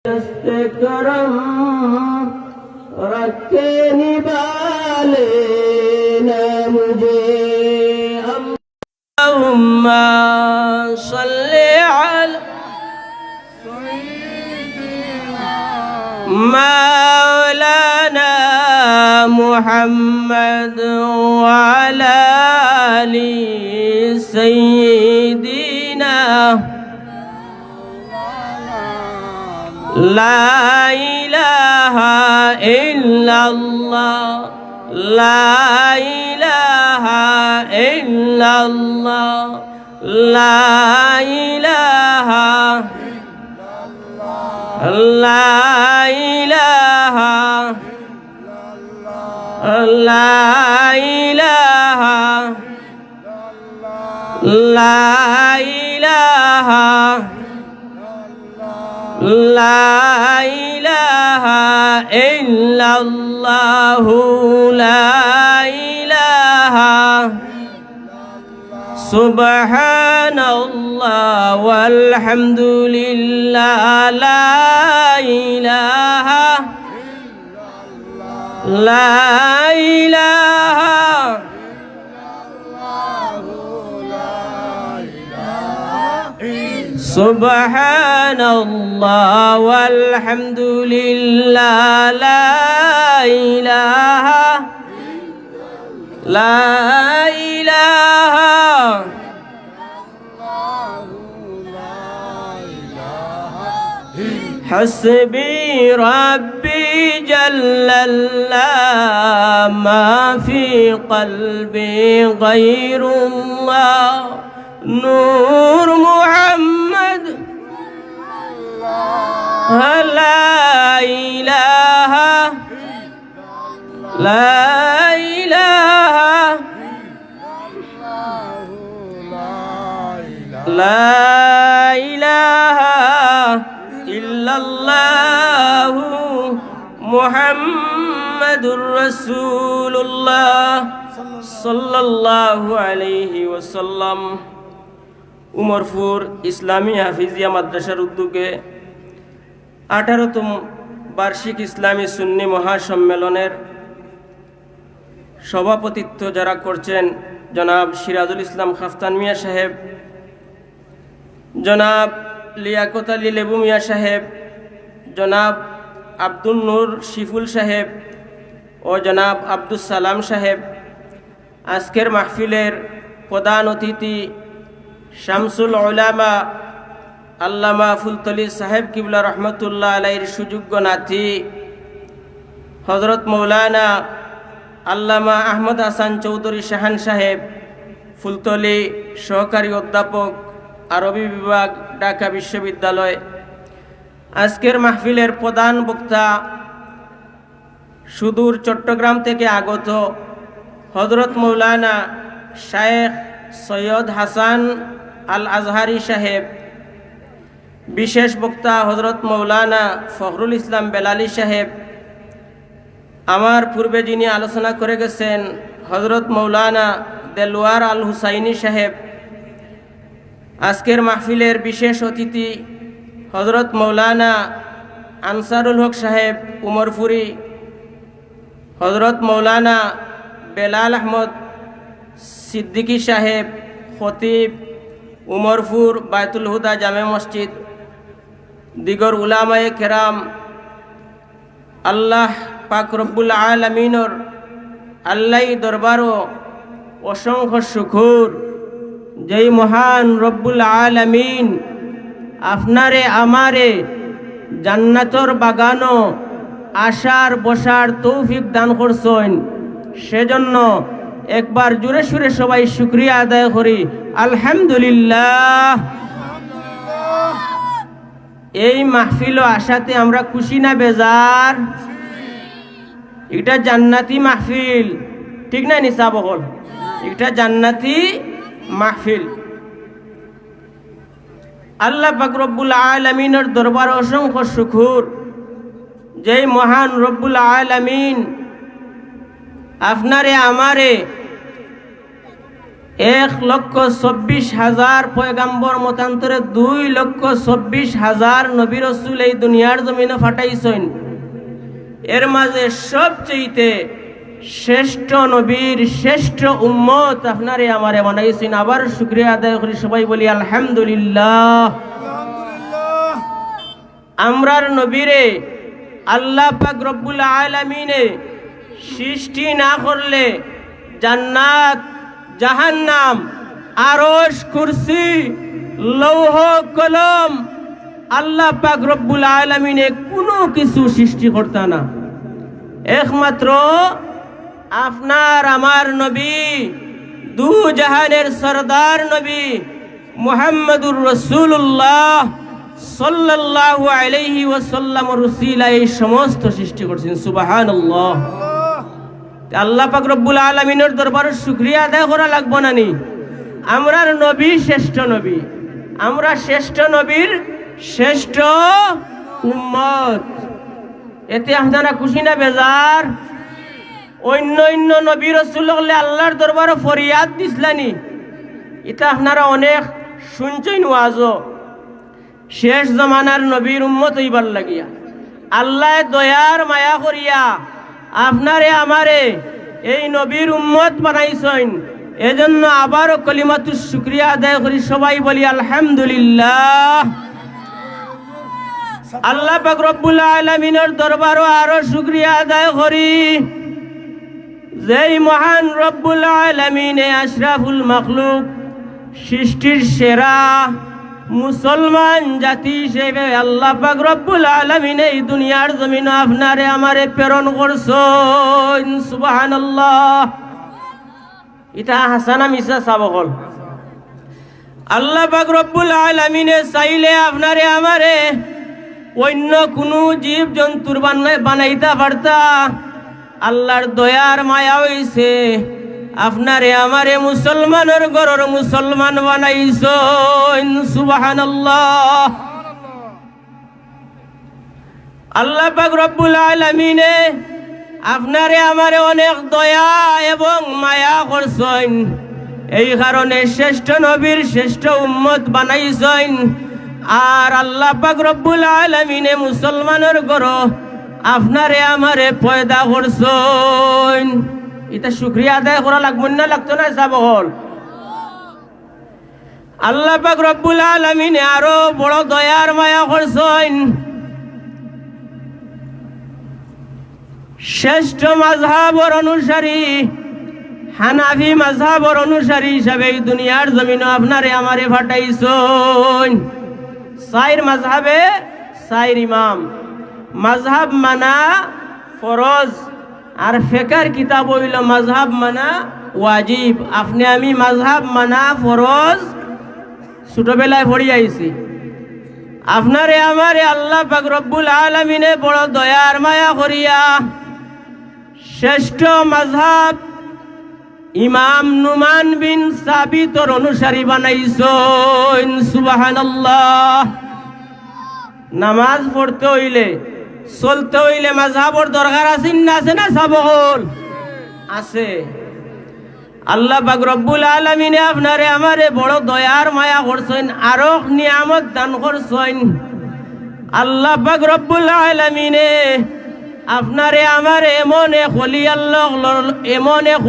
दस्ते करम रखे निभाले न मुझे अल्लाहुम्मा सल्ली अला मौलाना मुहम्मद व अला आलि सय्यिदिना ला इलाहा इल्लल्लाह ला इलाहा इल्लल्लाह ला इलाहा ला इलाहा ला इलाहा ला इलाहा ला इलाहा इल्लल्लाह ला इलाहा सुब्हानल्लाह वल्हम्दुलिल्लाह ला इलाहा ला इलाहा सुब्हानल्लाह वल्हम्दुलिल्लाह ला इलाहा ला इलाहा हस्बी रब्बी जल्लल्लाह मा फी क़ल्बी गैरुल्लाह नूर मुहम्मद ला इलाहा ला इलाहा ला इलाहा इल्लल्लाह मुहम्मदुर रसूलुल्लाह सल्लल्लाहु अलैहि वसल्लम। उमरपुर इस्लामी हाफिजिया মাদ্রাসার উদ্যোগে 18তম বার্ষিক ইসলামী সুন্নি মহাসম্মেলনের সভাপতিত্ব যারা করছেন জনাব সিরাজুল ইসলাম খাফতান মিয়া সাহেব, জনাব লিয়াকত আলী লেবু মিয়া সাহেব, জনাব আব্দুল নূর শিফুল সাহেব ও জনাব আব্দুস সালাম সাহেব, আজকের মাহফিলের প্রধান অতিথি শামসুল উলামা আল্লামা ফুলতলি সাহেব কিবলা রহমতুল্লাহ আলাইহির সুযোগ্য নাতি হযরত মৌলানা আল্লামা আহমদ হাসান চৌধুরী শাহান সাহেব, ফুলতলি সহকারী অধ্যাপক, আরবি বিভাগ, ঢাকা বিশ্ববিদ্যালয়। আজকের মাহফিলের প্রধান বক্তা সুদূর চট্টগ্রাম থেকে আগত হযরত মৌলানা শায়েখ সৈয়দ হাসান আল আজহারি সাহেব, বিশেষ বক্তা হযরত মৌলানা ফখরুল ইসলাম বেলালী সাহেব, আমার পূর্বে যিনি আলোচনা করে গেছেন হযরত মৌলানা দেলওয়ার আল হুসাইনি সাহেব, আজকের মাহফিলের বিশেষ অতিথি হযরত মৌলানা আনসারুল হক সাহেব উমরপুরি, হযরত মৌলানা বেলাল আহমদ সিদ্দিকী সাহেব খতিব উমরপুর বায়তুল হুদা জামে মসজিদ, দিগর উলামায়ে কেরাম, আল্লাহ পাক রব্বুল আলামিনের আল্লাহ দরবারও অসংখ্য শুকর যেই মহান রব্বুল আলামিন আপনারে আমারে জান্নাতর বাগানো আসার বসার তৌফিক দান করছেন, সেজন্য একবার জোরে সুরে সবাই শুকরিয়া আদায় করি আলহামদুলিল্লাহ। এই মাহফিল আসাতে আমরা খুশি না বেজার? এটা জান্নাতি মাহফিল, ঠিক না নিসা বকল? এটা জান্নাতি মাহফিল। আল্লাহ পাক রব্বুল আলামিনের দরবার অসংখ্য শুকর যেই মহান রব্বুল আলামিন আপনারে আমারে 1,24,000 পয়গাম্বর মতান্তরে 2,24,000 নবী রাসূল এই দুনিয়ার জমিনে পাঠাইছেন। এর মাঝে সবচেয়ে শ্রেষ্ঠ নবীর শ্রেষ্ঠ উম্মত আপনারে আমারে বানাইছেন। আবার শুকরিয়া আদায় করি, সবাই বলি আলহামদুলিল্লাহ। আমরার নবীরে আল্লাহ পাক রব্বুল আলামিনে সৃষ্টি না করলে জান্নাত, জাহান্নাম, আরশ, কুরসি, লৌহ কলম আল্লাহ পাক রব্বুল আলামিনে কোনো কিছু সৃষ্টি করতা না। একমাত্র আপনার আমার নবী, দু জাহানের সরদার নবী মুহাম্মদুর রাসূলুল্লাহ সাল্লাল্লাহু আলাইহি ওয়াসাল্লাম রসিলা এই সমস্ত সৃষ্টি করছেন। সুবহানাল্লাহ। আল্লাহ পাক রব্বুল আলামিনের দরবারে শুকরিয়া আদায় করা লাগবো না নি? আমরার নবী শ্রেষ্ঠ নবী, আমরা শ্রেষ্ঠ নবীর শ্রেষ্ঠ উম্মত। এতে আপনারা খুশি না বেজার? অন্য অন্য নবী রাসূল হলে আল্লাহর দরবারে ফরিয়াদ দিসলানি, এটা আপনারা অনেক শুনছেন ওয়াজও। শেষ জমানার নবীর উম্মত হইবার লাগিয়া আল্লাহ দয়ার মায়া করিয়া আপনারে আমারে এই নবীর উম্মত বানাইছেন। এজন্য আবারও কলিমাতুশ শুকরিয়া আদায় করি, সবাই বলি আলহামদুলিল্লাহ। আল্লাহ পাক রব্বুল আলামিনের দরবারও আরো শুকরিয়া আদায় করি, যেই মহান রব্বুল আলামিনে আশরাফুল মাখলুক, সৃষ্টির সেরা মুসলমান জাতি হিসেবে আল্লাহ পাক রব্বুল আলামিন এই দুনিয়ার জমিনে আপনারে আমারে প্রেরণ করছেন। সুবহানাল্লাহ। এটা হাসানা মিসা সাবকল। আল্লাহ পাক রব্বুল আলামিনে চাইলে আপনারে আমারে অন্য কোনো জীব জন্তুর বানাইতে পারতা। আল্লাহর দয়ার মায়া হইছে আপনারে আমারে মুসলমানের ঘরের মুসলমান বানাইছেন। সুবহানাল্লাহ। আল্লাহ পাক রব্বুল আলামিনে আপনারে আমারে অনেক দয়া এবং মায়া করছেন, এই কারণে শ্রেষ্ঠ নবীর শ্রেষ্ঠ উম্মত বানাইছেন। আর আল্লাহ পাক রব্বুল আলামিনে মুসলমানের ঘর আপনারে আমারে পয়দা করছেন। এটা শুকরিয়া আদায় করা লাগবে না? লাগতো না? সাবহল। আল্লাহ পাক রব্বুল আলামিনে আরো বড় দয়ার মায়া করছেন। শ্রেষ্ঠ মাযহাবের অনুসারী হানাফি মাযহাবের অনুসারী হিসাবে এই দুনিয়ার জমিনে আপনারে আমারে পাঠাইছেন। চার মাযহাবে চার ইমাম, মাযহাব মানা ফরজ, আর ফিকহের কিতাব হইল মাযহাব মানা ওয়াজিব। আপনি আমি মাযহাব মানা ফরজ ছোটবেলায় পড়ি আইছি। আপনারে আমারে আল্লাহ পাক রব্বুল আলামিনে বড় দয়ার মায়া করিয়া শ্রেষ্ঠ মাযহাব ইমাম নুমান বিন সাবিতর অনুসারী বানাইছেন। সুবহানাল্লাহ। নামাজ পড়তে হইলে চলতে হইলে মাযহাবর দরকার আছে না? আছে না? সাবহল আছে। আল্লাহ পাক রব্বুল আলামিনে আপনারে আমারে বড় দয়ার মায়া করছেন, আরো নিয়ামত দান করছেন। আল্লাহ পাক রব্বুল আলামিনে আপনারে আমারে এমন এক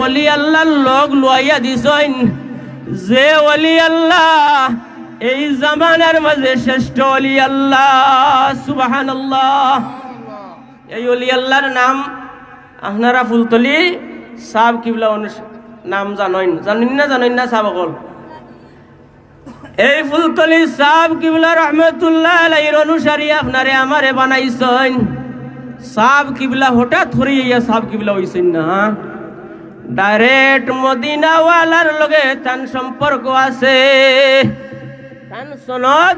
ওলি আল্লাহর লোক লইয়া দিছেন, যে ওলি আল্লাহ এই জামানার মাঝে শ্রেষ্ঠ ওলি আল্লাহ। সুবহানাল্লাহ। এই ওলি আল্লাহর নাম আপনারা ফুলতলি সাব কিবলা নাম জানেন না? জানেন না? সাবকল এই ফুলতলি সাব কিবলা রহমতুল্লাহ আলাইহির অনুসারী আপনারে আমারে বানাইছেন। সাব কিবলা হঠাৎ করে ইয়া সাব কিবলা হইছেন না, ডাইরেক্ট মদিনা ওয়ালার লগে তান সম্পর্ক আছে, তান সনদ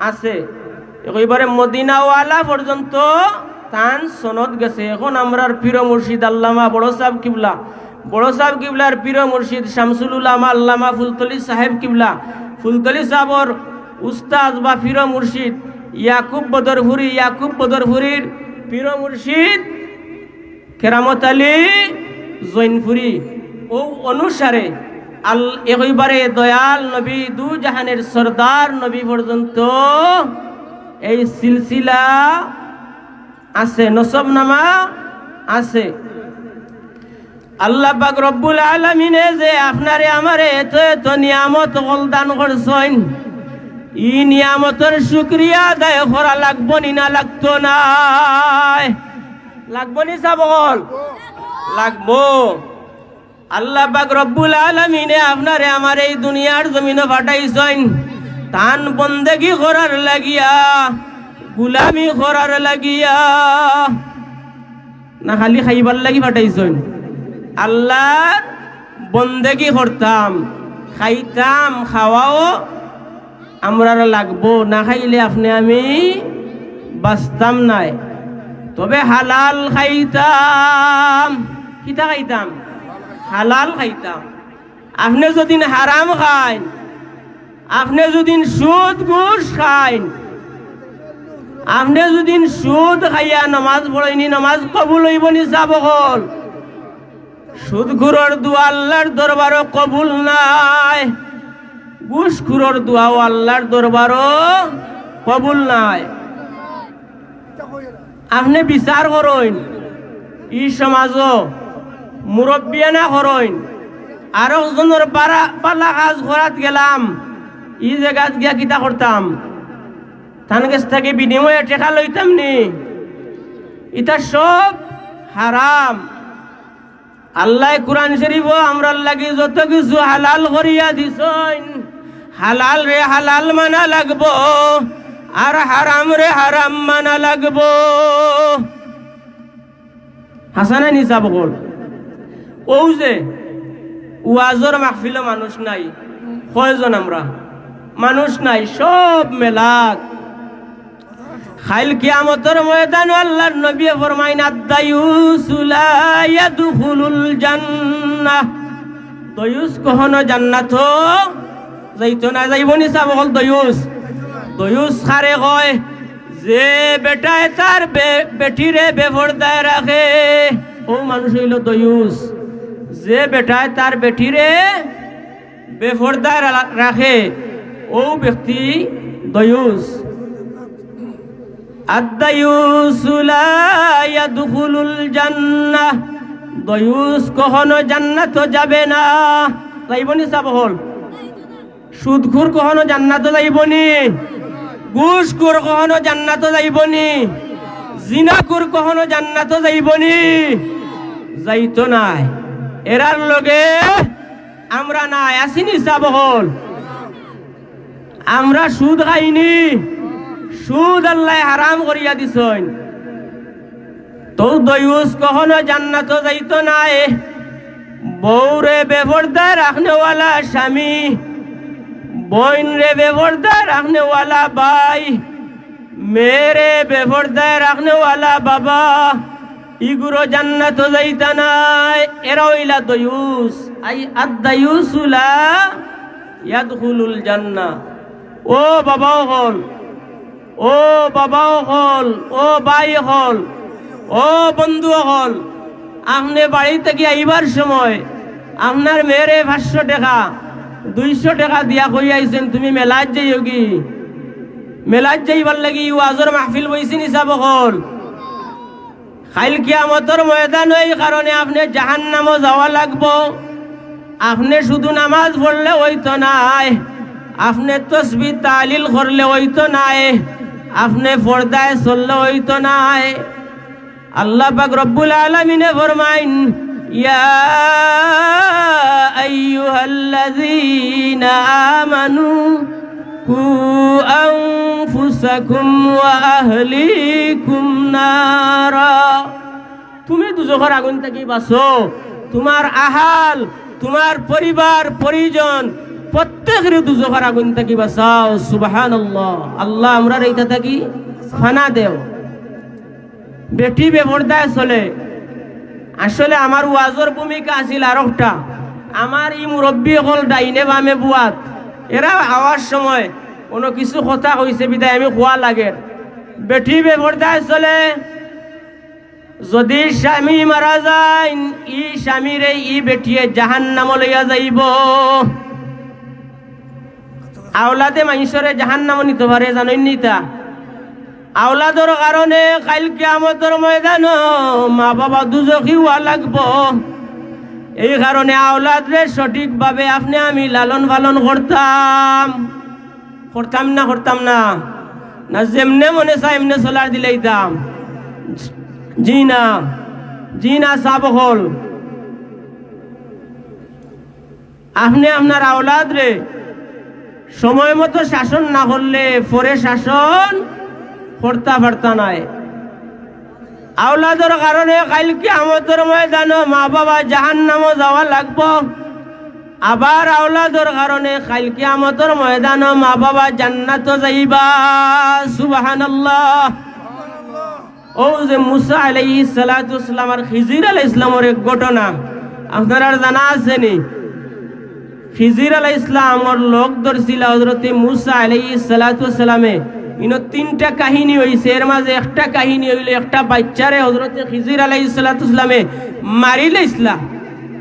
আছে। এবারে মদিনা ওয়ালা পর্যন্ত তান সনদ গেছে। এখন আমরার পীর মুর্শিদ আল্লামা বড় সাহেব কিবলার পীর মুর্শিদ শামসুল উলামা আল্লামা ফুলতলি সাহেব কিবলা, ফুলতলি সাহেবর উস্তাদ বা পীর মুর্শিদ ইয়াকুব বদরপুরির পীর মুর্শিদ কেরামত আলী জৈনপুরি ও অনুসারে একেবারে দয়াল নবী দু জাহানের সরদার নবী পর্যন্ত এই সিলসিলা আছে, নসবনামা আছে। আল্লাহ পাক রব্বুল আলামিনে যে আপনারে আমারে এত এত নিয়ামত দান করছেন, ই নিয়ামতের শুকরিয়া আদায় করা লাগবো নি না লাগতো না? লাগবো নি সাবল? লাগবো। আল্লাহ পাক রব্বুল আলামিনে আপনারে আমার এই দুনিয়ার জমিনে পাঠাইছেন তান বন্দেগি করার লাগিয়া, গুলামি করার লাগিয়া না, খালি খাইবার লাগি পাঠাইছেন? আল্লাহর বন্দেগি করতাম, খাইতাম, খাওয়াও আমরা লাগবো, না খাইলে আপনি আমি বাঁচতাম নাই। তবে হালাল খাইতাম। কিতা খাইতাম? হালাল খাইতাম। আপনি যদি হারাম খাইন, আপনি যদি সুদ ঘুষ খাইন, আপনি যদি সুদ খাইয়া নমাজ পড়েনি, নমাজ কবুল হইব নি? সাবকল সুদখুরর দোয়া আল্লাহর দরবারও কবুল নাই, ঘুষখুরর দোয়াও আল্লাহর দরবারও কবুল নাই। আপনি বিচার করইন, ই সমাজও মুরব্বিয়ানা করইন, আর একজনের পালা কাজ করাত গেলাম, ই জায়গাত গিয়া কিতা করতাম? তান কাছ থেকে বিনিময়ে টেকা লইতাম নি? এটা সব হারাম। আল্লাহ কুরআন শরীফ আমরা লাগি যত কিছু হালাল করিয়া দিছেন, হালাল রে হালাল মানা লাগবো, আর হারাম রে হারাম মানা লাগবো। হাসানা নিসা বকল ও যে ওয়াজর মাহফিল মানুষ নাই, কয়জন আমরা মানুষ নাই, সব মেলাত। খাইল কিয়ামতের ময়দান আল্লাহর নবী ফরমাইন আদ-দায়ুসু লা ইয়াদখুলুল জান্নাহ, দয়ুস কখনো জান্নাত যাইতো না। যাইব নি সাবকল? দয়ুস খারে কয় যে বেটায় তার বেটিরে বেপরদায় রাখে, ও মানুষ হইল দয়ুস। যে বেটায় তার বেটিরে বেপরদায় রাখে, ও ব্যক্তি দয়ুস। আদ-দায়ুসু লা ইয়াদখুলুল জান্নাহ, দয়ুস কখনো জান্নাত যাবে না। যাইবনি সাবহল? সুদখোর কখনো জান্নাত যাইবনি? ঘুষখোর কখনো জান্নাত যাইবনি? জিনাখোর কখনো জান্নাত যাইবনি? যাইতো নাই। এরার লগে আমরা নাই, আসিনি সাবহল? আমরা সুদ খাইনি, সুদ আল্লাহ হারাম করিয়া দিছেন। তো দয়ুস কখনো জান্নাত যাইতো নাই। বউরে বেপরদা রাখনেওয়ালা স্বামী, বোন রে বেপরদা রাখনেওয়ালা ভাই, মেরে বেপরদা রাখনেওয়ালা বাবা, ইগুলো জান্নাত যাইতা নাই। এরা হইলা দয়ুস। আদ-দায়ুসু লা ইয়াদখুলুল জান্নাহ। ও বাবাও হল, ও বাবাও হল, ও ভাই হল, ও বন্ধু হল, আপনি বাড়ি থেকে আইবার সময় আপনার মেয়েরে 500 টাকা 200 টাকা দিয়া কই আইছেন তুমি মেলাজ যাইও কি? মেলাজ যাইবার লাগি ওয়াজর মাহফিল বইছি নিসাব হল। খাইল কিয়ামতের ময়দান, এই কারণে আপনি জাহান্নামও যাওয়া লাগবো। আপনি শুধু নামাজ পড়লে হইতো নাই, আপনি তসবিহ তাহলিল করলে হইতো নাই, আপনি পর্দায় চললে হইতো নাই। আল্লাহ পাক রব্বুল আলামিনে ফরমাইন ইয়া আইয়ুহাল্লাযীনা আমানু কু আনফুসাকুম ওয়া আহলিকুম নারা, তুমি দুজখের আগুন থেকে বাঁচো, তোমার আহাল, তোমার পরিবার পরিজন প্রত্যেকের দুজখের আগুন থেকে বাঁচাও। সুবহানাল্লাহ। আল্লাহ আমরা এইটা থাকি ফানা দেও। বেটি বেপরদায় চলে। আসলে আমার ওয়াজর ভূমিকা আছিল আর একটা, আমার ই মুরব্বী হল ডাইনে বামে বুয়াত, এরা আওয়ার সময় কোনো কিছু কথা কইছে বিদায় আমি খোয়া লাগে। বেটি বেপরদায় চলে, যদি স্বামী মারা যায় ই স্বামীরে ই বেটিয়ে জাহান্নাম লইয়া যাইব। আওলাদে মানুষরে জাহান্নাম নিতে পারে জানেন নি তা? আওলাদর কারণে কাল কিয়ামতের ময়দান মা বাবা দুজখী হওয়া লাগবো। এই কারণে আওলাদরে সঠিকভাবে আপনি আমি লালন পালন করতাম না না যেমনে মনে চাই এমনে চলার দিলেই দাম। জি না সাব হল আপনি আপনার আওলাদ রে সময় মতো শাসন না করলে পরে শাসন করতে পারতা নাই। আওলাদের কারণে কাল কিয়ামতের ময়দানে মা বাবা জাহান্নামে যাওয়া লাগবো। আবার আওলাদের কারণে কাল কিয়ামতের ময়দানে মা বাবা জান্নাতে যাইবা। সুবহানাল্লাহ। ও যে মুসা আলাইহিস সালাতু ওয়াসসালাম আর খিজির আলাইহিস সালামের এক ঘটনা আপনারা জানা আছে নি? খিজির আলাইহিস সালামের লোক ধরছিল হযরত মুসা আলাইহিস সালাতু ওয়াসসালামে। ইনো তিনটা কাহিনী হইছে, এর মাঝে একটা কাহিনী হইল একটা বাচ্চারে হযরত খিজির আলাইহিস সালাতু ওয়াসসালামে মারিলে ইসলাম।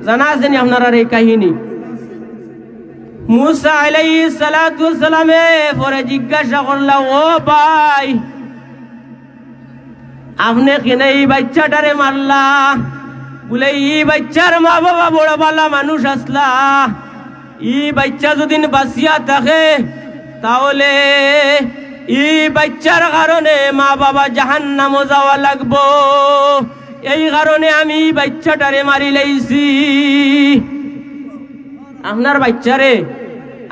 জানা আছে নি আপনারা এই কাহিনী? মুসা আলাইহিস সালাতু ওয়াসসালামে পরে জিজ্ঞাসা করলা, ও ভাই আপনি কেন এই বাচ্চাটারে মারলা? বলে এই বাচ্চার মা বাবা বড় বালা মানুষ আসলা, এই বাচ্চা যদি বাঁচিয়া থাকে তাহলে এই বাচ্চার কারণে মা বাবা জাহান্নামে যাওয়া লাগবো। এই কারণে আমি বাচ্চাটারে মারি লাইছি। আপনার বাচ্চারে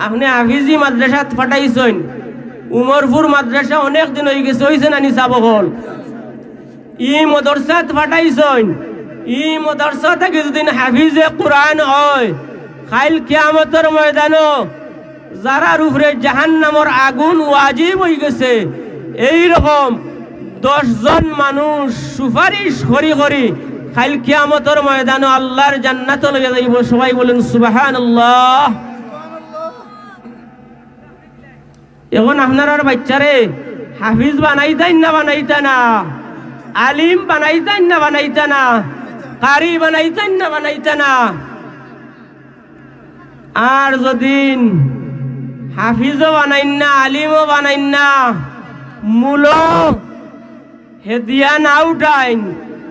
আপনি হাফিজি মাদ্রাসাত পাঠাইছেন, উমরপুর মাদ্রাসা অনেক দিন হয়ে গেছে, হয়েছে না নিসা বহল। ই মদরসাত পাঠাইছেন, ই মদরসা থেকে যদি হাফিজে কোরআন হয় কাল কিয়ামতের ময়দানে যারার উপরে জাহান্নামের আগুন ওয়াজিব হয়ে গেছে, এই রকম 10 জন মানুষ সুপারিশ করি কাল কিয়ামতের ময়দানে আল্লাহর জান্নাতে লইয়া যাইব। সবাই বলেন সুবহানাল্লাহ। এখন আপনার বাচ্চারে হাফিজ বানাইতেন না? আলিম বানাইতেন না? কারি বানাইতেন না? আর যদি হাফিজও বানাইন না, আলিমও বানাইন না, মূল হেদিয়া না উঠাইন,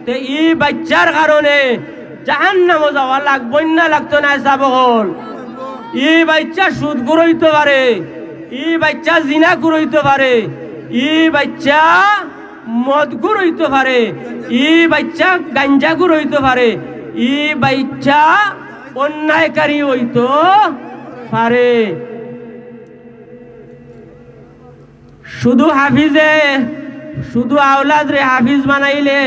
তে ই বাচ্চার কারণে জাহান্নামে যাওয়া লাগবো না লাগতো না? সাবল ই বাচ্চা সুদ হইতে পারে, ই বাচ্চা জিনা হইতে পারে, ই বাচ্চা মদগুর হইতে পারে, ই বাচ্চা গাঞ্জাগুর হইতে পারে, ই বাচ্চা অন্যায়কারী হইতে পারে। শুধু আওলাদ রে হাফিজ বানাইলে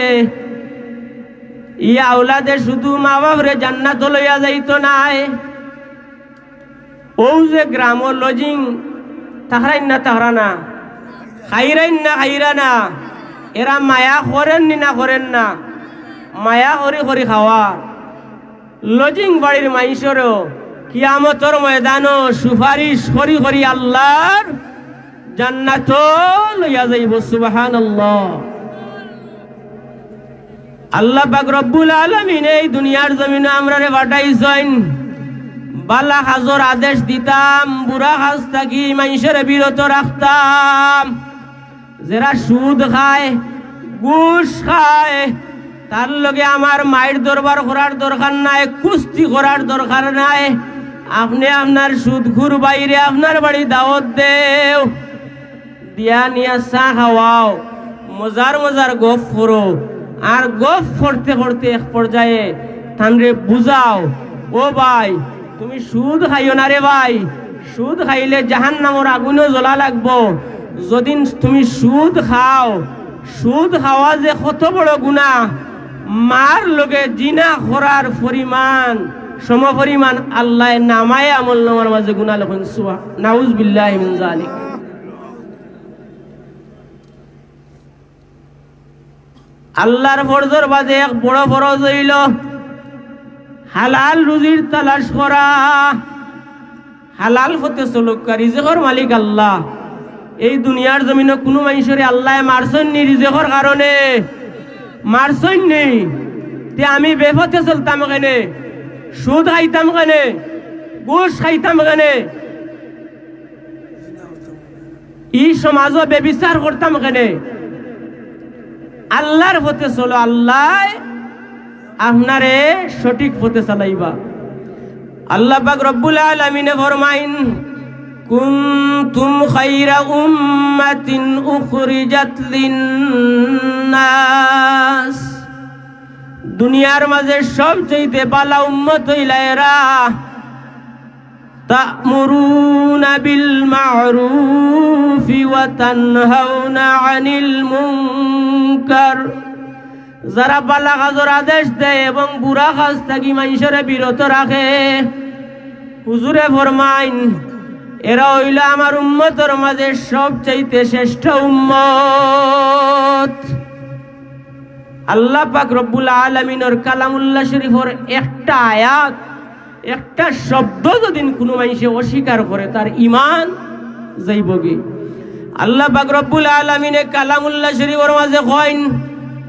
ই আওলাদে শুধু মা বাপ রে জান্নাত লইয়া যাইতো নাই। ও যে গ্রাম লজিং তাহরাইন না তাহরা না, খাইরাইন না খাইরা না, এরা মায়া করেন না? মায়া করি খাওয়া। লজিং বাড়ির মাইসরও কিয়ামতের ময়দানও সুপারিশ করি আল্লাহর জান্নাত লইয়া যাইব। সুবহানাল্লাহ। আল্লাহ পাক রব্বুল আলামিন এই দুনিয়ার জমিনে আমরারে পাঠাইছেন বালা কাজের আদেশ দিতাম, বুড়া কাজ থাকি মানুষের বিরত রাখতাম। যারা সুদ খায়, ঘুষ খায়, তার লগে আমার মায়ের দরবার করার দরকার নাই, কুস্তি করার দরকার নাই। আপনি আপনার সুদখুর বাইরে আপনার বাড়ি দাওয়াত দেও, দিয়া নিয়া চা খাওয়াও, মজার গপ করো। আর গপ করতে এক পর্যায়ে তানরে বুঝাও, ও ভাই তুমি সুদ খাইও না রে ভাই, সুদ খাইলে জাহান্নামের আগুনে জ্বলা লাগবো। যদি তুমি সুদ খাও, সুদ খাওয়া যে কত বড় গুনাহ, মার লগে জিনা করার সমপরিমাণ আল্লাহ নামায় আমল নামার মাঝে গুনাহ লেখেন। নাউজ বিল্লাহি মিন যালিক। আল্লাহর ফরজের বাদে এক বড় ফরজ হইল হালাল রুজির তালাশ করা, হালাল হতে চলুকা। রিজেকর মালিক আল্লাহ। এই দুনিয়ার জমিনে কোনো মানুষের আল্লাহ মারছেন নি রিজেকর কারণে? মারছই নেই তে আমি বেপথে চলতাম কেনে, সুদ খাইতাম কেনে, ঘুষ খাইতাম কেনে, ই সমাজও বেবিচার করতাম কেনে? আল্লাহর পথে চলো, আল্লাহ আপনারে সঠিক পথে চালাইবা। আল্লাহ পাক রব্বুল আলামিনে ফরমাইন, কুনতুম খায়রা উম্মাতিন উখরিজাত লিন্নাস, দুনিয়ার মাঝে সবচেয়ে ভালো উম্মত হইলা এরা, তা'মুরুনা বিল মা'রুফি ওয়া তানহাউনা আনিল মুনকার, যারা ভালো কাজের আদেশ দেয় এবং বুরা কাজ থেকে মানুষের বিরত রাখে। হুজুরে ফরমাইন, এরা হইল আমার উম্মতের মাঝে সবচাইতে শ্রেষ্ঠ উম্মত। আল্লাহ পাক রব্বুল আলামিনের কালামুল্লাহ শরীফের একটা আয়াত, একটা শব্দ যদি কোনো মানুষে অস্বীকার করে তার ঈমান যাইবগে। আল্লাহ পাক রব্বুল আলামিনে কালামুল্লাহ শরীফের মাঝে কইন,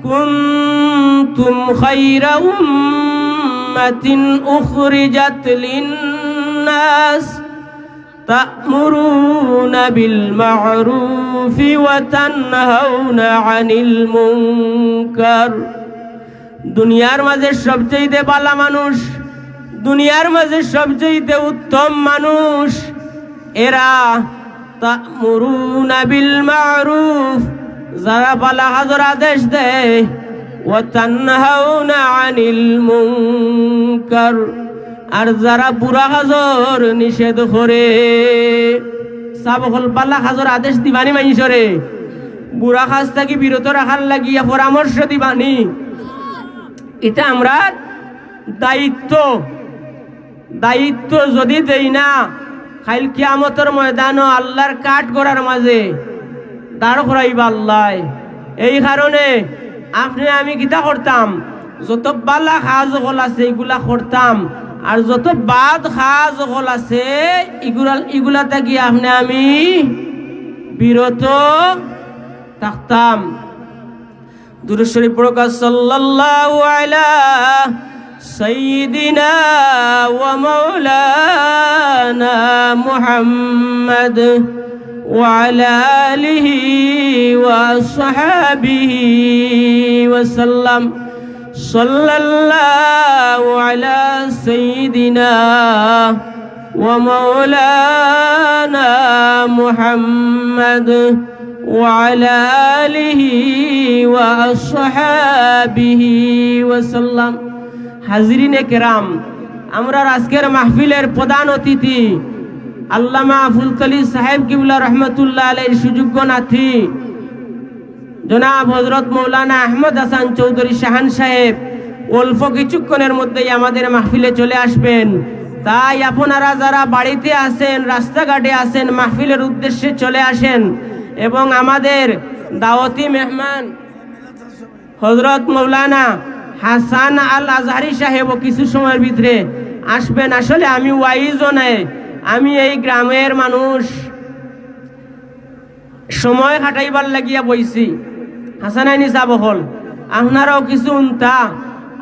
কুনতুম খায়রা উম্মাতিন উখরিজাত লিন্নাস তা'মুরুনা বিল মা'রুফি ওয়া তানহাউনা আনিল মুনকার, দুনিয়ার মাঝে সবচেয়ে ভালো মানুষ, দুনিয়ার মাঝে সবচেয়ে উত্তম মানুষ এরা। তা'মুরুনা বিল মা'রুফ, যারা ভালো কাজের আদেশ দেয়, ওয়া তানহাউনা আনিল মুনকার, আর যারা বুরা কাজের নিষেধ করে। সাবহল ভালো কাজের আদেশ দিবানি মানুষরে, বুরা কাজ থেকে বিরত রাখার লাগিয়া পরামর্শ দিবানি। এটা আমরা দায়িত্ব, দায়িত্ব যদি দেই না, কাল কিয়ামতের ময়দানও আল্লাহর কাঠ গড়ার মাঝে দাঁড় করাইবা আল্লাহ। এই কারণে আপনি আমি কিতা করতাম, যত বালা কাজ হল আছে এগুলা করতাম, আর যত বাদ কাজ হল আছে এগুলা থেকে আপনি আমি বিরত থাকতাম। দুরূদ শরীফ পড়া, সাল্লাল্লাহু আলা সাইয়্যিদিনা ওয়া মাওলানা মুহাম্মদ وعلى آله وصحبه وسلم, صلى الله على سيدنا ومولانا محمد وعلى آله وصحبه وسلم. হাজিরিনে কেরাম, আমরা আজকের মাহফিলের প্রধান অতিথি আল্লামা ফুলতলি সাহেব কিবলা রহমতুল্লাহ আলাইহির সুযোগ্য নাতি জনাব হযরত মৌলানা আহমদ হাসান চৌধুরী শাহান সাহেব অল্প কিছুক্ষণের মধ্যেই আমাদের মাহফিলে চলে আসবেন। তাই আপনারা যারা বাড়িতে আছেন, রাস্তাঘাটে আছেন, মাহফিলের উদ্দেশ্যে চলে আসেন এবং আমাদের দাওয়াতি মেহমান হযরত মৌলানা হাসান আল আজহারি সাহেবও কিছু সময়ের ভিতরে আসবেন। আসলে আমি ওয়াইজও নাই, আমি এই গ্রামের মানুষ, সময় কাটাইবার লাগিয়া বইছি। হাসানাইনি সাহেব হল আপনারাও কিছু উনতা।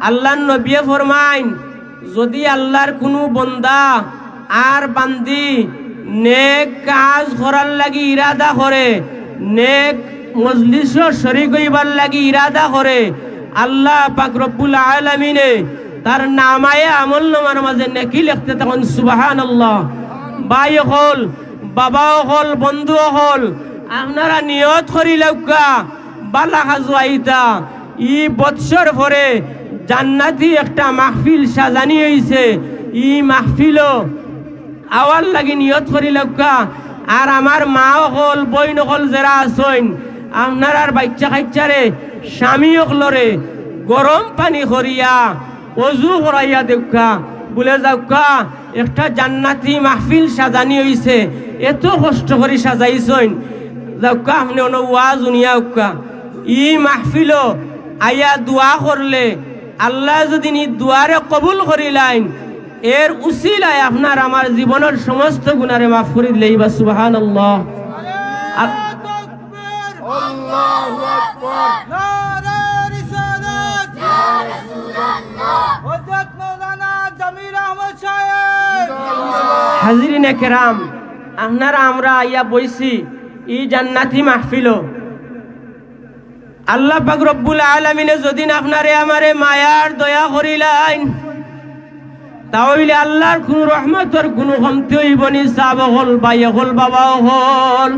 আল্লাহর নবী ফরমাইন, যদি আল্লাহর কোনো বন্দা আর বান্দি নেক কাজ করার লাগি ইরাদা করে, নেক মজলিস শরীক হইবার লাগি ইরাদা করে, আল্লাহ পাক রব্বুল আলামিনে তার নামায়ে আমলনামার মাঝে নেকি লিখতে তখন সুবহানাল্লাহ। ভাই হল, বাবা হল, বন্ধু হল, আপনারা নিয়ত করি লৌকা বালা হাজুয়াইতা ই বৎসর ভরে জান্নাতি একটা মাহফিল সাজানি হইছে। ই মাহফিল আওয়ার লাগি নিয়ত করি লৌকা। আর আমার মা হল, বইন হল যারা আছেন, আপনার আর বাচ্চা কাচ্চারে স্বামী হলরে গরম পানি করিয়া অজু করাইয়া দেখা বলে যাওকা একটা জান্নাতি মাহফিল সাজানি হইছে। এত কষ্ট করে সাজাইছেন যাওকা, আপনি অন ওয়াজ উনিয়া উকা। ই মাহফিল আইয়া দোয়া করলে আল্লাহ যদি নি দুয়ারে কবুল করিলাইন, এর উসিলায় আপনার আমার জীবনের সমস্ত গুনারে মাফ করে দিলেই বা সুবহানাল্লাহ। আল্লাহু আকবার, আল্লাহু আকবার, নারে রিসালাত। হাজিরিনে কেরাম, আপনারা আমরা আইয়া বইছি ই জান্নাতি মাহফিল। আল্লাহ পাক রব্বুল আলামিনে যদিন আপনারে আমারে মায়ার দয়া করিলেন, তাহলে আল্লাহর কোন রহমতের কোন কমতি হইব নি? সাহাব হল, ভাই হল, বাবা হল,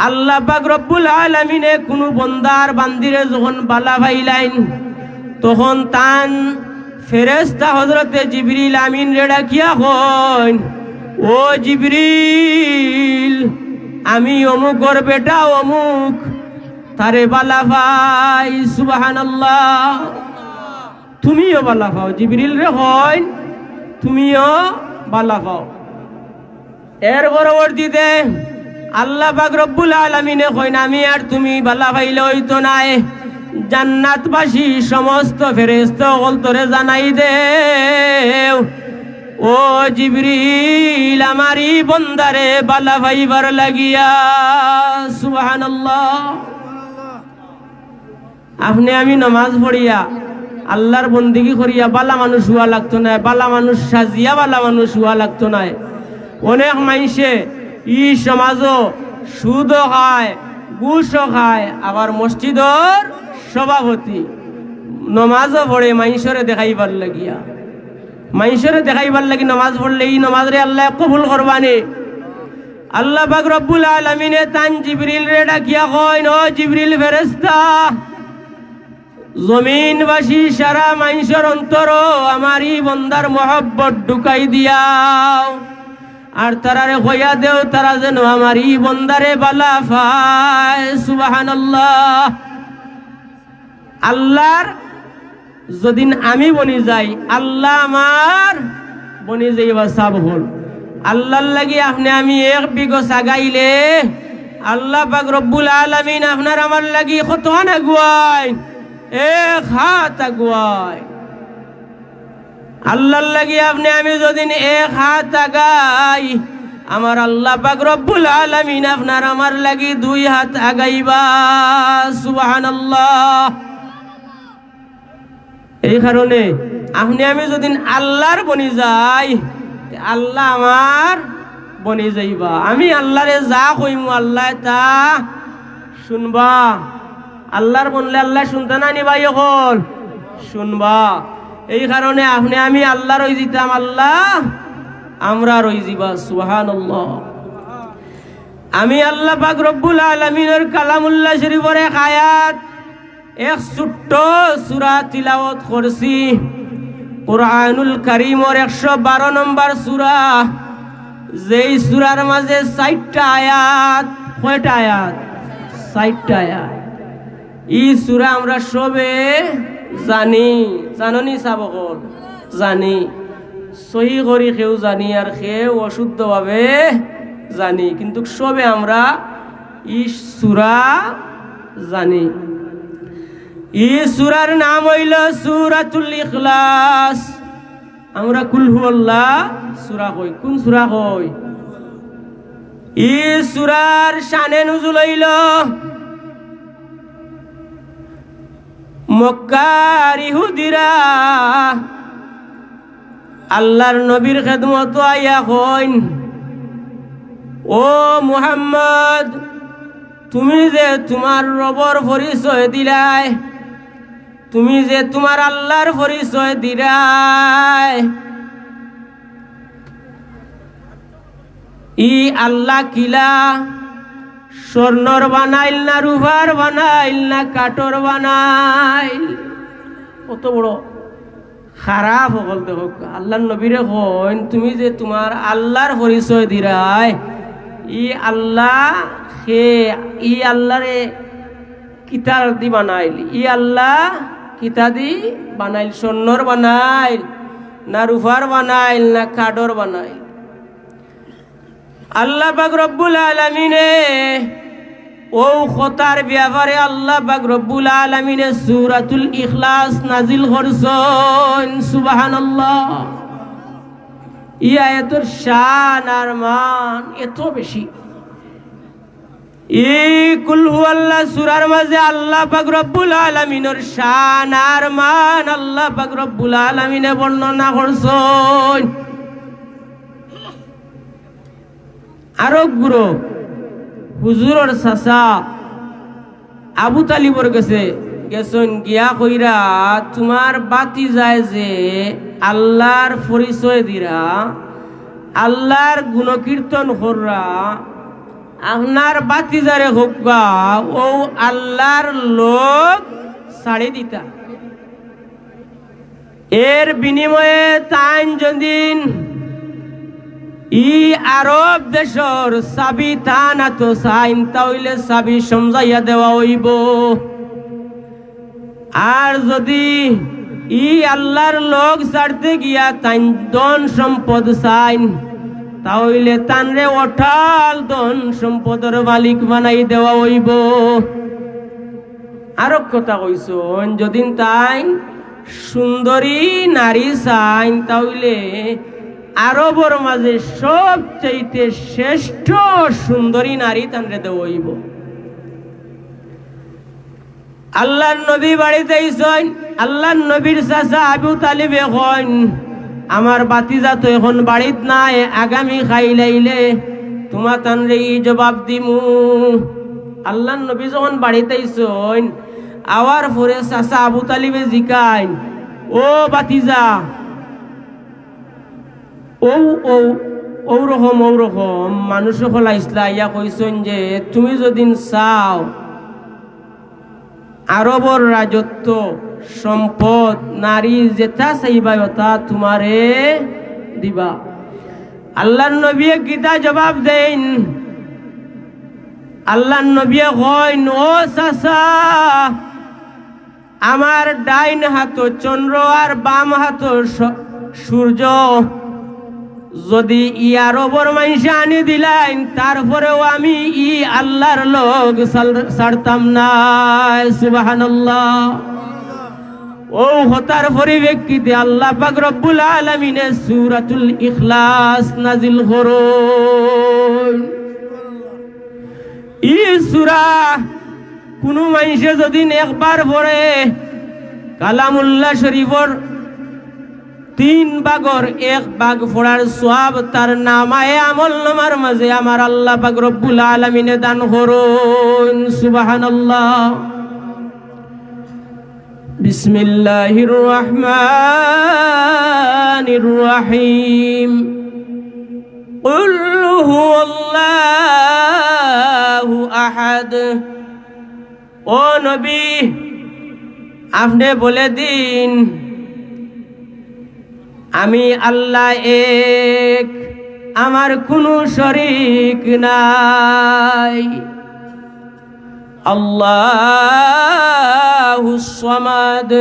আল্লাহ পাক রব্বুল আলামিনে কোন বন্দার বান্দিরে যখন বালা ভাইলাইন, তখন তান ফেরেশতা হযরতে জিবরিল আমিন রে ডাকিয়া কইন, ও জিবরিল, আমি অমুকর বেটা অমুক, তারে বালা ভাই। সুবহানাল্লাহ, তুমিও বালা পাও। জিবরিল রে কইন তুমিও বালা পাও। এর পরবর্তীতে আল্লাহ পাক রব্বুল আলামিনে কইন, আমি আর তুমি বালা পাইলে হইতো নাই, জান্নাতবাসী সমস্ত ফেরেশতা সকল তোরে জানাই দেও, ও জিবরিল, আমারই বন্দারে বালা পাইবার লাগিয়া। সুবহানাল্লাহ। আপনি আমি নামাজ পড়িয়া আল্লাহর বন্দিগি করিয়া বালা মানুষ হওয়া লাগতো না, বালা মানুষ সাজিয়া বালা মানুষ হওয়া লাগতো না। অনেক মানুষে ই সমাজও সুদও খায়, ঘুষও খায়, আবার মসজিদর সভাপতি, নমাজও পড়ে মানুষরে দেখাইবার লাগিয়া, মানুষরে দেখাইবার লাগি নমাজ পড়লে এই নমাজরে আল্লাহ কবুল করবানে। আল্লাহ পাক রব্বুল আলামিনে তান জিবরিল রে ডাকিয়া কইন, ও জিবরিল ফেরেশতা, জমিনবাসী সারা মানুষের অন্তর আমারই বন্দার মহব্বত ঢুকাই দিয়াও, আর তারারে কইয়া দেও তারা যেন আমারই বন্দারে বালা পায়। সুবহানাল্লাহ। আল্লাহর যদিন আমি বনি যাই, আল্লাহ আমার বনি যাইবা সব হল। আল্লাহর লাগি আপনি আমি এক বিঘ সাগাইলে আল্লাহ পাক রব্বুল আলামিন আপনার আমার লাগি কত আগুয়াই, এক হাত আগুয়াই। আল্লাহর লাগি আপনি আমি যদিন এক হাত আগাই, আমার আল্লাহ পাক রব্বুল আলামিন আপনার আমার লাগি দুই হাত আগাইবা। সুবহানাল্লাহ। এই কারণে আপনি আমি যদিন আল্লাহর বনি যাই, আল্লাহ আমার বনি যাইবা। আমি আল্লাহরে যা কইমু আল্লাহ তা শুনবা। আল্লাহর বনলে আল্লাহ শুনতে না নিবাই হল শুনবা। এই কারণে আপনি আমি আল্লাহ রই দিতাম, আল্লাহ আমরা রই যাবা। সুবহানাল্লাহ। আমি আল্লাহ পাক রব্বুল আলামিনের কালামুল্লাহ শরীফের এক আয়াত, এক ছোট্ট সূরা তিলাওয়াত করছি। কুরআনুল কারীমের 112 নম্বর সূরা, যেই সূরার মাঝে 4টা আয়াত। কয়টা আয়াত? 4টা আয়াত। এই সূরা আমরা সবে জানি, জাননি সাবকল জানি, সহি করি কেউ জানি আর কেউ অশুদ্ধভাবে জানি, কিন্তু সবে আমরা এই সূরা জানি। এই সূরার নাম হইল সূরাতুল ইখলাস। আমরা কুল হুয়াল্লাহ সূরা কই। কোন সূরা কই? এই সূরার শানে নুজুল হইল মক্কার ইহুদিরা আল্লাহর নবীর খেদমত আইয়া কইন, ও মুহাম্মদ, তুমি যে তোমার রবর পরিচয় দিলাই, তুমি যে তোমার আল্লাহর পরিচয় দিলাই, ই আল্লাহ কিলা স্বর্ণর বানাইল না রূপার বানাইল না কাঠর বানাইল? কত বড় খারাপ হল। দেখো আল্লাহর নবীরে কইন, তুমি যে তোমার আল্লাহর পরিচয় দিলাই, ই আল্লাহ হে, ই আল্লাহরে কিতা দি বানাইল? ই আল্লাহ কিতা দি বানাইল? স্বর্ণর বানাইল না রূপার বানাইল না কাঠর বানাইল? আল্লাহ পাক রব্বুল আলামিনে ও কথার ব্যাপারে আল্লাহ পাক রব্বুল আলামিনে সূরাতুল ইখলাস নাজিল করছেন। সুবহানাল্লাহ। এই আয়াতের শান আর মান এত বেশি। এই কুল হুয়াল্লাহ সূরার মাঝে আল্লাহ পাক রব্বুল আলামিনের শান আর মান আল্লাহ পাক রব্বুল আলামিনে বর্ণনা করছেন। আরো গুরু হুজুরর চাচা আবু তালিবর গেছেন গিয়া কইরা তোমার বাতি যায় যে আল্লাহর পরিচয় দিরা আল্লাহর গুণকীর্তন কররা আপনার বাতি যারে হোকা ও আল্লাহর লোক ছাড়ি দিতা। এর বিনিময়ে তাইন যদিন ই আরব দেশর চাবি তা না তো চাইন তাহলে চাবি সমঝাইয়া দেওয়া হইব। আর যদি ই আল্লাহর লোক ছাড়তে গিয়া তাইন ধন সম্পদ চাইন তাহলে তানরে অঠাল ধন সম্পদের মালিক বানাই দেওয়া হইব। আরো কথা কইছন যদিন তাইন সুন্দরী নারী চাইন তাহলে আরবর মাঝে সবচাইতে শ্রেষ্ঠ সুন্দরী নারী তানরে দেওয়া হইব। আল্লাহর নবী বাড়িতে আইসন আল্লাহর নবীর চাচা আবু তালিব এখন আমার বাতিজা তো এখন বাড়িত নাই আগামী খাইলাইলে তোমার তানরে জবাব দিমু। আল্লাহর নবী যখন বাড়িতে আইসন আওয়ার পরে চাচা আবু তালিবে জিকাইন ও বাতিজা ওরকম মানুষ হল ইসলা ইয়া কইসন যে তুমি যদি চাও আরবর রাজত্ব সম্পদ নারী যেটা চাইবা ওটা তোমারে দিবা। আল্লাহর নবী গীতা জবাব দেন আল্লাহর নবী কইন ও চাচা আমার ডাইন হাত চন্দ্র আর বাম হাত সূর্য যদি ই আরবর মানুষ আনি দিলাইন তারপরেও আমি ই আল্লাহর লোক ছাড়তাম না। সুবহানাল্লাহ। ও হতার পরিপ্রেক্ষিতে আল্লাহ পাক রব্বুল আলামিনে সূরাতুল ইখলাস নাজিল করুন। ই সূরা কোন মানুষে যদি একবার পড়ে কালামুল্লাহ শরীফর 3 ভাগর 1 ভাগ পড়ার সওয়াব তার নামায়ে আমল নামার মাঝে আমার আল্লাহ পাক রব্বুল আলামিনে দান করুন। সুবহানাল্লাহ। বিসমিল্লাহির রহমানির রহিম। কুল হুয়াল্লাহু আহাদ। ও নবী আপনি বলে দিন আমি আল্লাহ এক, আমার কোনো শরীক নাই। আল্লাহুস সামাদ,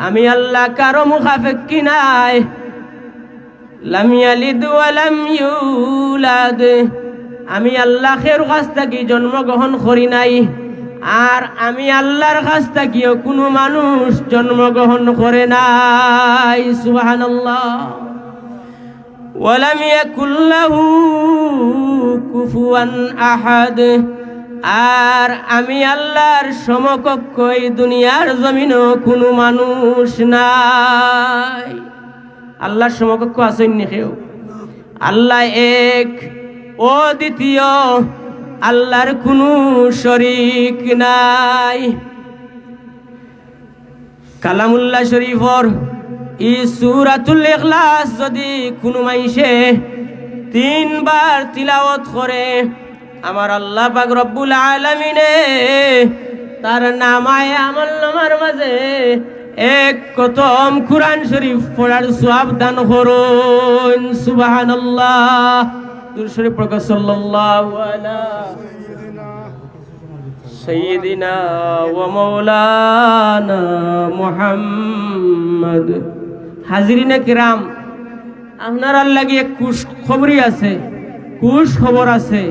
আমি আল্লাহ কারো মুখাপেক্ষী নাই। লাম ইয়ালিদ ওয়া লাম ইউলাদ, আমি আল্লাহ খের কাছ থেকে জন্মগ্রহণ করি নাই, আর আমি আল্লাহর কাছ থেকেও কোনো মানুষ জন্মগ্রহণ করে নাই। সুবহানাল্লাহ। ওয়া লাম ইয়াকুল লাহু কুফুয়ান আহাদ, আর আমি আল্লাহর সমকক্ষ এই দুনিয়ার জমিনও কোনো মানুষ নাই। আল্লাহর সমকক্ষ আছেন নি কেউ? আল্লাহ এক, ও দ্বিতীয়, আল্লাহর কোনো শরীক নাই। কালামুল্লাহ শরীফর ই সূরাতুল ইখলাস যদি কোনো মাইসে 3 বার তিলাওয়াত করে আমার আল্লাহ পাক রব্বুল আলামিনে তার নামায়ে আমল নামার মাঝে 1 খতম কুরআন শরীফ পড়ার সওয়াব দান করুন। সুবহানাল্লাহ। দুরূদ শরীফ পড়া সাল্লাল্লাহু আলা সাইয়্যিদিনা ওয়া মাওলানা মুহাম্মদ। হাজিরিনে কিরাম, আপনার লাগি এক খবরই আছে, খবর আছে।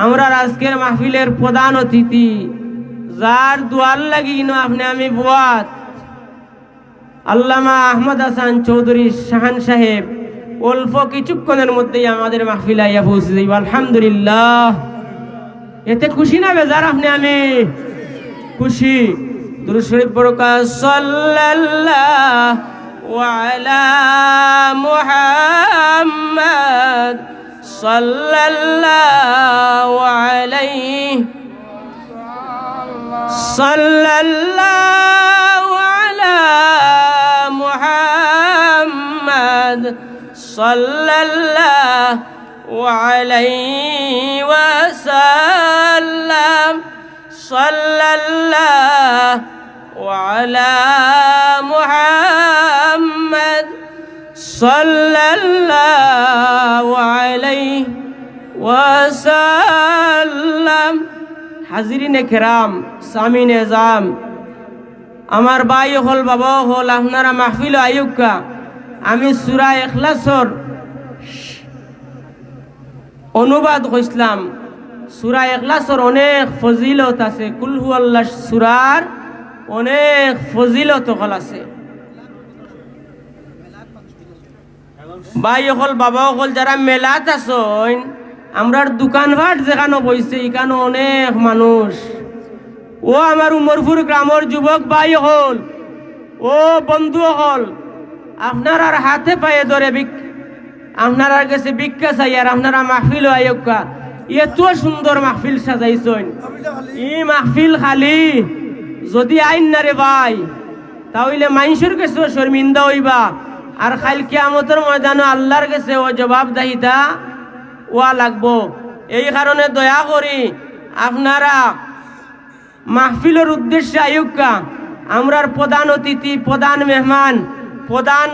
আমরা আজকের মাহফিলের প্রধান অতিথি যার দোয়ার লাগি আপনি আমি বুয়াত আল্লামা আহমদ হাসান চৌধুরী শাহান সাহেব অল্প কিছুক্ষণের মধ্যেই আমাদের মাহফিলে আইয়া পৌঁছে যাইব। আলহামদুলিল্লাহ। এতে খুশি না বেজার? আপনি আমি খুশি। দুরূদ শরীফ পড়া সাল্লাল্লাহু আলা মুহাম্মদ সাল্লাল্লাহু আলাইহি সাল্লাল্লাহু আলা মুহাম্মাদ সাল্লাল্লাহু আলাইহি ওয়াসাল্লাম সাল্লাল্লাহু আলা মুহাম্মাদ সাল্লাল্লাহু আলাইহি ওয়াসাল্লাম। হাজিরিনে কেরাম, সামিনে জাম, আমার ভাই হল, বাবা হল, আপনারা মাহফিল আয়ুকা। আমি সূরা ইখলাসর অনুবাদ কইছিলাম। সূরা ইখলাসর অনেক ফজিলত আছে, কুল হু আল্লাহ সূরার অনেক ফজিলত হল আছে। ভাই হল, বাবা হল, যারা মেলাত আছেন, আমরার দোকানঘাট যেখানে বইছে এখানে অনেক মানুষ। ও আমার উমরপুর গ্রামের যুবক ভাই হল, ও বন্ধু হল, আপনার হাতে পায়ে ধরে আপনার কাছে ভিক্ষা চাই, আর আপনারা মাহফিল আয়োগা এত সুন্দর মাহফিল সাজাইছেন। ই মাহফিল খালি যদি আইন না রে ভাই, তাহলে মানুষের কাছে শর্মিন্দা হইবা, আর খাল কিয়ামতের ময়দানে আল্লাহর কাছে ও জবাবদাহিতা ওয়া লাগবো। এই কারণে দয়া করি আপনারা মাহফিলের উদ্দেশ্যে আয়োগা। আমরার প্রধান অতিথি, প্রধান মেহমান, প্রধান